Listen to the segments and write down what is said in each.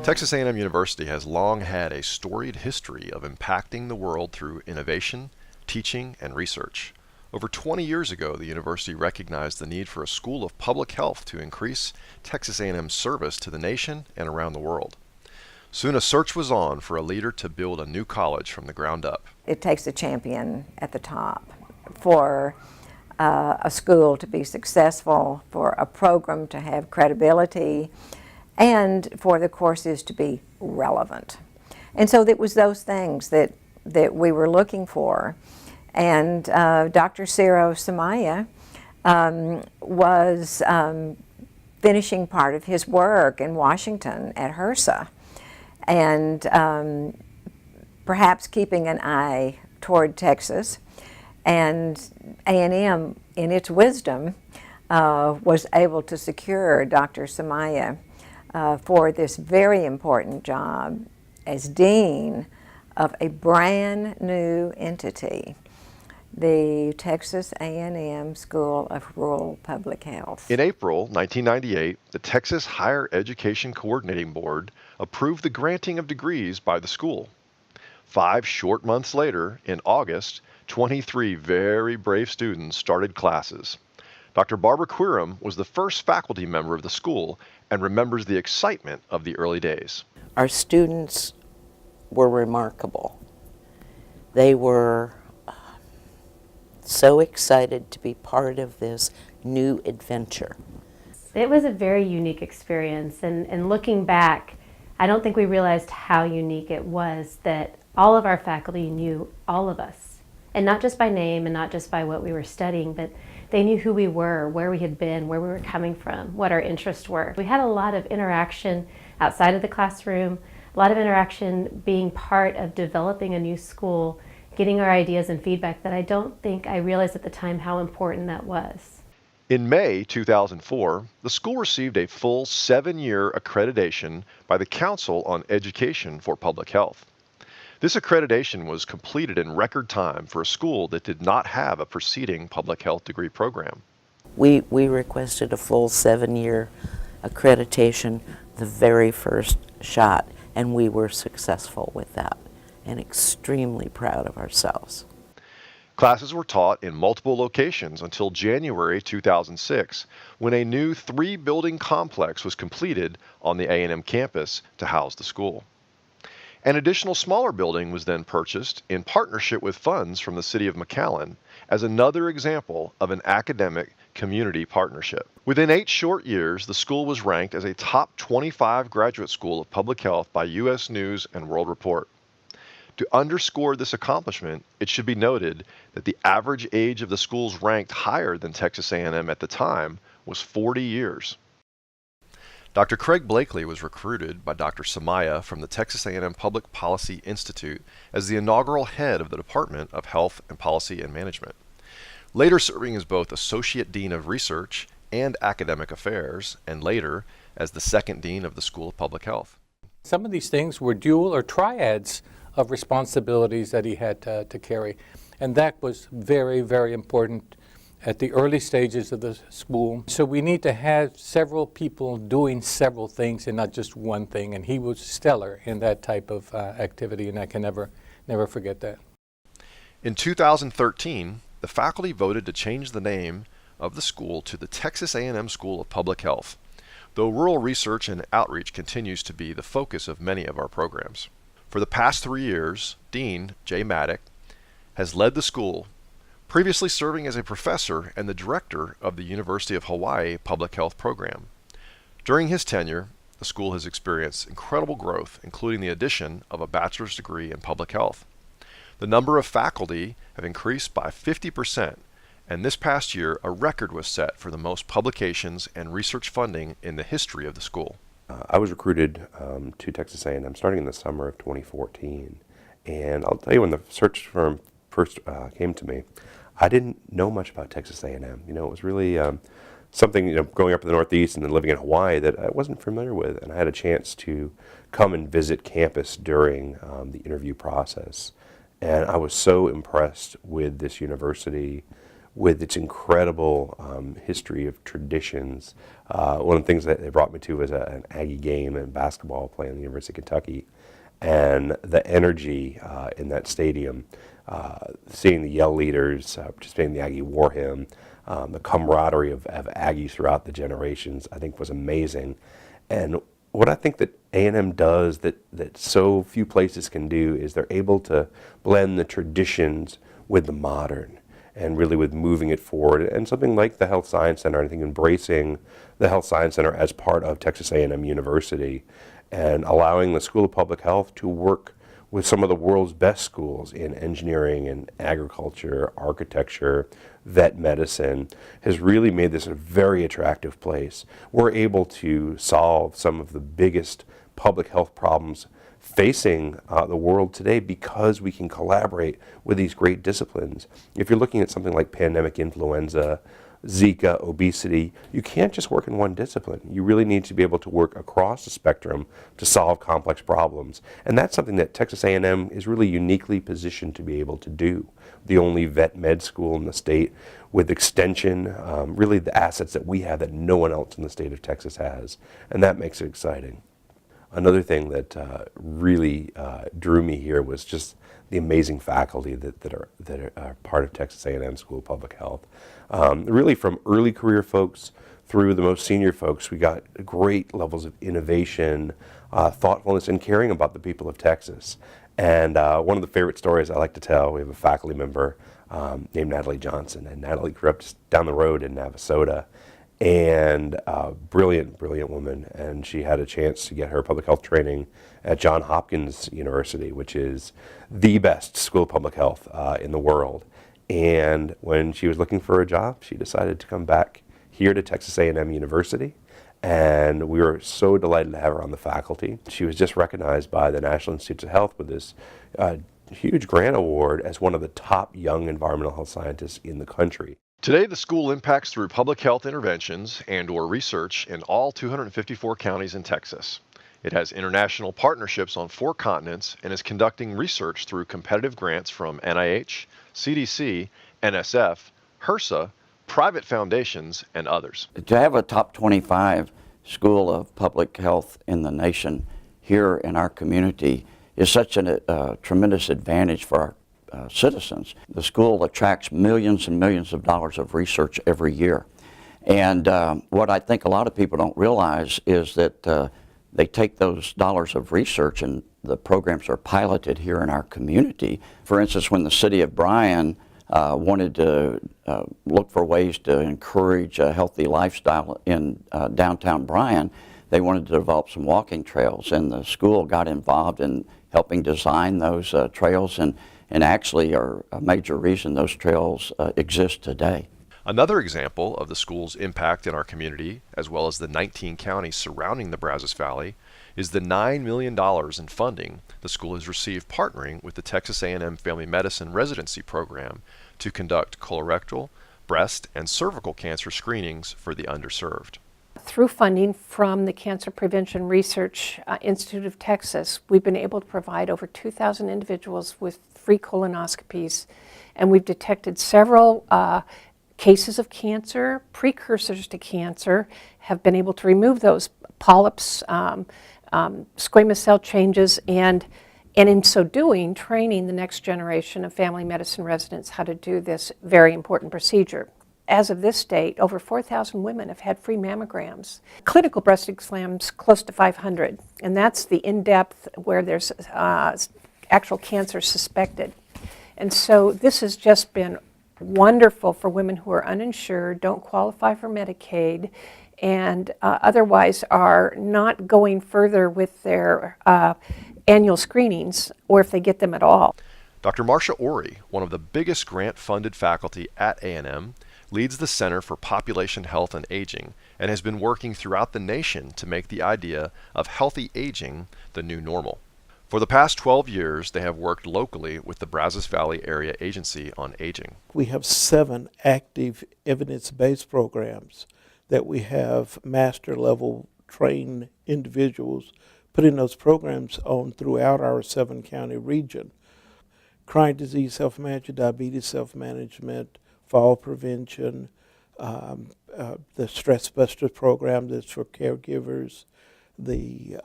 Texas A&M University has long had a storied history of impacting the world through innovation, teaching, and research. Over 20 years ago, the university recognized the need for a school of public health to increase Texas A&M's service to the nation and around the world. Soon a search was on for a leader to build a new college from the ground up. It takes a champion at the top for a school to be successful, for a program to have credibility, and for the courses to be relevant. And so it was those things that we were looking for. And Dr. Ciro Samaya was finishing part of his work in Washington at HRSA, and perhaps keeping an eye toward Texas. And A&M, in its wisdom, was able to secure Dr. Samaya for this very important job as dean of a brand new entity, the Texas A&M School of Rural Public Health. In April 1998, the Texas Higher Education Coordinating Board approved the granting of degrees by the school. 5 short months later, in August, 23 very brave students started classes. Dr. Barbara Quorum was the first faculty member of the school and remembers the excitement of the early days. Our students were remarkable. They were so excited to be part of this new adventure. It was a very unique experience, and looking back, I don't think we realized how unique it was that all of our faculty knew all of us, and not just by name and not just by what we were studying, but they knew who we were, where we had been, where we were coming from, what our interests were. We had a lot of interaction outside of the classroom, a lot of interaction being part of developing a new school, getting our ideas and feedback that I don't think I realized at the time how important that was. In May 2004, the school received a full 7-year accreditation by the Council on Education for Public Health. This accreditation was completed in record time for a school that did not have a preceding public health degree program. We requested a full 7-year accreditation the very first shot, and we were successful with that and extremely proud of ourselves. Classes were taught in multiple locations until January 2006, when a new 3-building complex was completed on the A&M campus to house the school. An additional smaller building was then purchased in partnership with funds from the city of McAllen as another example of an academic community partnership. Within 8 short years, the school was ranked as a top 25 graduate school of public health by U.S. News and World Report. To underscore this accomplishment, it should be noted that the average age of the schools ranked higher than Texas A&M at the time was 40 years. Dr. Craig Blakely was recruited by Dr. Samaya from the Texas A&M Public Policy Institute as the inaugural head of the Department of Health and Policy and Management, later serving as both Associate Dean of Research and Academic Affairs, and later as the Second Dean of the School of Public Health. Some of these things were dual or triads of responsibilities that he had to carry, and that was very, very important at the early stages of the school. So we need to have several people doing several things and not just one thing, and he was stellar in that type of activity, and I can never forget that. In 2013, the faculty voted to change the name of the school to the Texas A&M School of Public Health, though rural research and outreach continues to be the focus of many of our programs. For the past 3 years, Dean Jay Maddock has led the school, previously serving as a professor and the director of the University of Hawaii Public Health Program. During his tenure, the school has experienced incredible growth, including the addition of a bachelor's degree in public health. The number of faculty have increased by 50%, and this past year a record was set for the most publications and research funding in the history of the school. I was recruited to Texas A&M starting in the summer of 2014, and I'll tell you, when the search firm first came to me, I didn't know much about Texas A&M. You know, it was really something, growing up in the Northeast and then living in Hawaii, that I wasn't familiar with, and I had a chance to come and visit campus during the interview process, and I was so impressed with this university, with its incredible history of traditions. One of the things that they brought me to was an Aggie game and basketball playing at the University of Kentucky. And the energy in that stadium, seeing the Yell leaders participating in the Aggie War Hymn, the camaraderie of Aggies throughout the generations, I think was amazing. And what I think that A&M does that so few places can do is they're able to blend the traditions with the modern and really with moving it forward. And something like the Health Science Center, I think embracing the Health Science Center as part of Texas A&M University and allowing the School of Public Health to work with some of the world's best schools in engineering and agriculture, architecture, vet medicine, has really made this a very attractive place. We're able to solve some of the biggest public health problems facing the world today because we can collaborate with these great disciplines. If you're looking at something like pandemic influenza, Zika, obesity, you can't just work in one discipline. You really need to be able to work across the spectrum to solve complex problems. And that's something that Texas A&M is really uniquely positioned to be able to do. The only vet med school in the state with extension, really the assets that we have that no one else in the state of Texas has. And that makes it exciting. Another thing that really drew me here was just the amazing faculty that are part of Texas A&M School of Public Health. Really from early career folks through the most senior folks, we got great levels of innovation, thoughtfulness, and caring about the people of Texas. And one of the favorite stories I like to tell, we have a faculty member named Natalie Johnson, and Natalie grew up just down the road in Navasota. And brilliant woman, and she had a chance to get her public health training at Johns Hopkins University, which is the best school of public health in the world. And when she was looking for a job, she decided to come back here to Texas A&M University, and we were so delighted to have her on the faculty. She was just recognized by the National Institutes of Health with this huge grant award as one of the top young environmental health scientists in the country. Today, the school impacts through public health interventions and/or research in all 254 counties in Texas. It has international partnerships on 4 continents and is conducting research through competitive grants from NIH, CDC, NSF, HRSA, private foundations, and others. To have a top 25 school of public health in the nation here in our community is such a tremendous advantage for our citizens. The school attracts millions and millions of dollars of research every year. And what I think a lot of people don't realize is that they take those dollars of research and the programs are piloted here in our community. For instance, when the city of Bryan wanted to look for ways to encourage a healthy lifestyle in downtown Bryan, they wanted to develop some walking trails, and the school got involved in helping design those trails and actually are a major reason those trails exist today. Another example of the school's impact in our community, as well as the 19 counties surrounding the Brazos Valley, is the $9 million in funding the school has received partnering with the Texas A&M Family Medicine Residency Program to conduct colorectal, breast, and cervical cancer screenings for the underserved. Through funding from the Cancer Prevention Research Institute of Texas, we've been able to provide over 2,000 individuals with free colonoscopies, and we've detected several cases of cancer, precursors to cancer, have been able to remove those polyps, squamous cell changes, and in so doing, training the next generation of family medicine residents how to do this very important procedure. As of this date, over 4,000 women have had free mammograms. Clinical breast exams, close to 500, and that's the in-depth where there's actual cancer suspected. And so this has just been wonderful for women who are uninsured, don't qualify for Medicaid, and otherwise are not going further with their annual screenings, or if they get them at all. Dr. Marcia Ori, one of the biggest grant-funded faculty at A&M, leads the Center for Population Health and Aging and has been working throughout the nation to make the idea of healthy aging the new normal. For the past 12 years, they have worked locally with the Brazos Valley Area Agency on Aging. We have 7 active evidence-based programs that we have master-level trained individuals putting those programs on throughout our 7-county region. Chronic disease self-management, diabetes self-management, fall prevention, the Stress Busters program that's for caregivers, the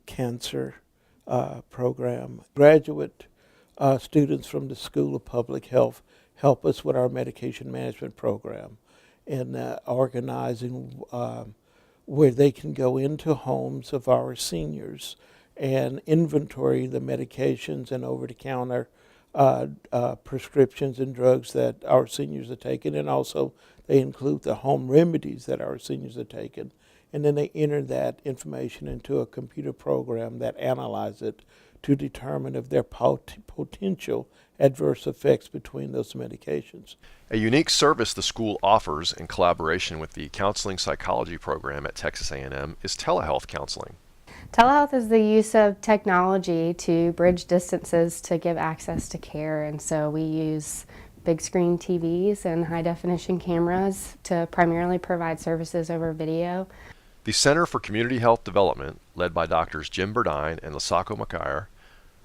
cancer program. Graduate students from the School of Public Health help us with our medication management program and organizing where they can go into homes of our seniors and inventory the medications and over-the-counter prescriptions and drugs that our seniors are taking, and also they include the home remedies that our seniors are taking. And then they enter that information into a computer program that analyzes it to determine if there are potential adverse effects between those medications. A unique service the school offers in collaboration with the Counseling Psychology program at Texas A&M is Telehealth Counseling. Telehealth is the use of technology to bridge distances to give access to care, and so we use big screen TVs and high definition cameras to primarily provide services over video. The Center for Community Health Development, led by Doctors Jim Burdine and Lasako McIyer,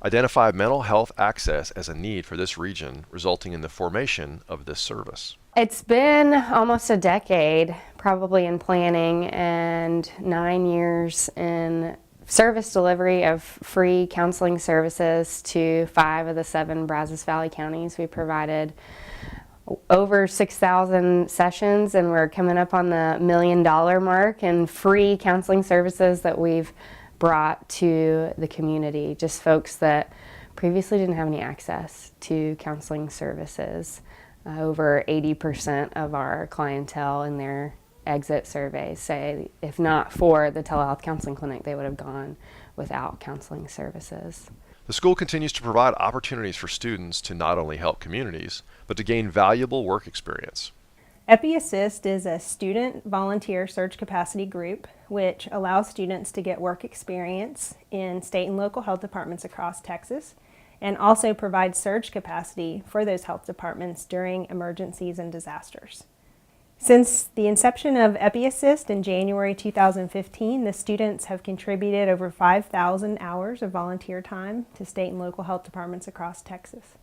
identified mental health access as a need for this region, resulting in the formation of this service. It's been almost a decade, probably in planning, and 9 years in service delivery of free counseling services to 5 of the 7 Brazos Valley counties. We provided over 6,000 sessions, and we're coming up on the $1 million mark in free counseling services that we've brought to the community. Just folks that previously didn't have any access to counseling services. Over 80% of our clientele in their exit surveys say if not for the telehealth counseling clinic, they would have gone without counseling services. The school continues to provide opportunities for students to not only help communities, but to gain valuable work experience. EpiAssist is a student volunteer surge capacity group which allows students to get work experience in state and local health departments across Texas, and also provides surge capacity for those health departments during emergencies and disasters. Since the inception of EpiAssist in January 2015, the students have contributed over 5,000 hours of volunteer time to state and local health departments across Texas.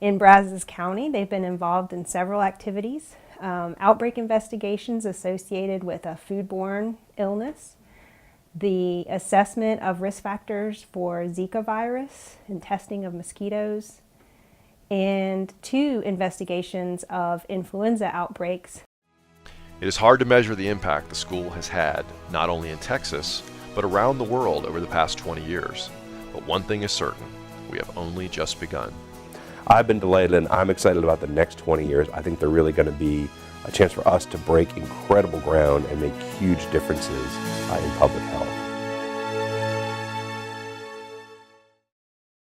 In Brazos County, they've been involved in several activities, outbreak investigations associated with a foodborne illness, the assessment of risk factors for Zika virus and testing of mosquitoes, and 2 investigations of influenza outbreaks. It is hard to measure the impact the school has had, not only in Texas, but around the world over the past 20 years. But one thing is certain, we have only just begun. I've been delighted, and I'm excited about the next 20 years. I think they're really going to be a chance for us to break incredible ground and make huge differences in public health.